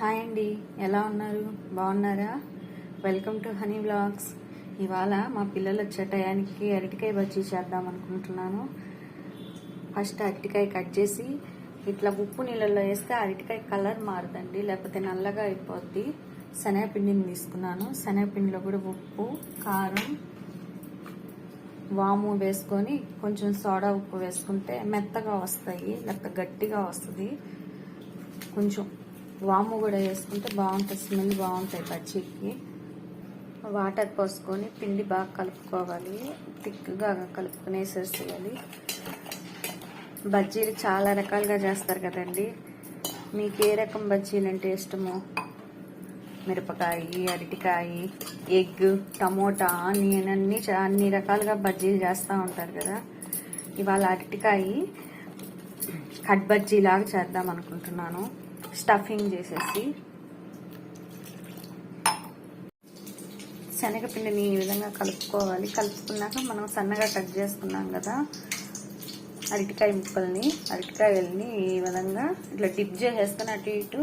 Hi అండి, ఎలా ఉన్నారు? బాగున్నారా? Welcome to honey vlogs. ఇవాళ మా పిల్లలు వచ్చే టయానికి అరటికాయ బజ్జీ చేద్దాం అనుకుంటున్నాను. ఫస్ట్ అరటికాయ కట్ చేసి ఇట్లా ఉప్పు నీళ్ళల్లో వేస్తే అరటికాయ కలర్ మారుదండి, లేకపోతే నల్లగా అయిపోద్ది. శనగపిండిని తీసుకున్నాను. శనగపిండిలో కూడా ఉప్పు, కారం, వాము వేసుకొని కొంచెం సోడా ఉప్పు వేసుకుంటే మెత్తగా వస్తాయి, లేకపోతే గట్టిగా వస్తుంది. కొంచెం వాము కూడా వేసుకుంటే బాగుంటుంది, స్మెల్ బాగుంటాయి బజ్జీకి. వాటర్ పోసుకొని పిండి బాగా కలుపుకోవాలి, థిక్గా కలుపుకునేసేసేయాలి. బజ్జీలు చాలా రకాలుగా చేస్తారు కదండి. మీకు ఏ రకం బజ్జీలు అంటే ఇష్టమో, మిరపకాయ, అరటికాయ, ఎగ్, టమోటా, ఆనియన్ అన్ని రకాలుగా బజ్జీలు చేస్తూ ఉంటారు కదా. ఇవాళ అరటికాయ కట్ బజ్జీ లాగా చేద్దాం అనుకుంటున్నాను. స్టఫింగ్ చేసేసి శనగపిండిని ఈ విధంగా కలుపుకోవాలి. కలుపుకున్నాక మనం సన్నగా కట్ చేసుకున్నాం కదా అరటికాయ అరటికాయల్ని ఈ విధంగా ఇట్లా డిప్ చేసేసుకొని అటు ఇటు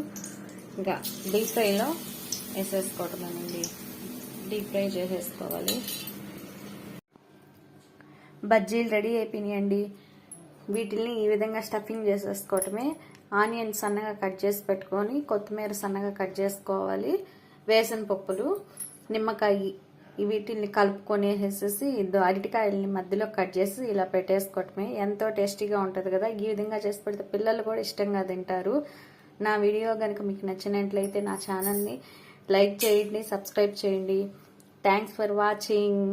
ఇంకా డీప్ ఫ్రైలో వేసేసుకోవటమేనండి. డీప్ ఫ్రై చేసేసుకోవాలి. బజ్జీలు రెడీ అయిపోయినాయండి. వీటిని ఈ విధంగా స్టఫింగ్ చేసేసుకోవటమే. ఆనియన్ సన్నగా కట్ చేసి పెట్టుకొని, కొత్తిమీర సన్నగా కట్ చేసుకోవాలి, వేసిన పప్పులు, నిమ్మకాయ, వీటిని కలుపుకొని వేసేసి అరటికాయలని మధ్యలో కట్ చేసి ఇలా పెట్టేసుకోవటమే. ఎంతో టేస్టీగా ఉంటుంది కదా. ఈ విధంగా చేసి పెడితే పిల్లలు కూడా ఇష్టంగా తింటారు. నా వీడియో కనుక మీకు నచ్చినట్లయితే నా ఛానల్ని లైక్ చేయండి, సబ్స్క్రైబ్ చేయండి. Thanks for watching.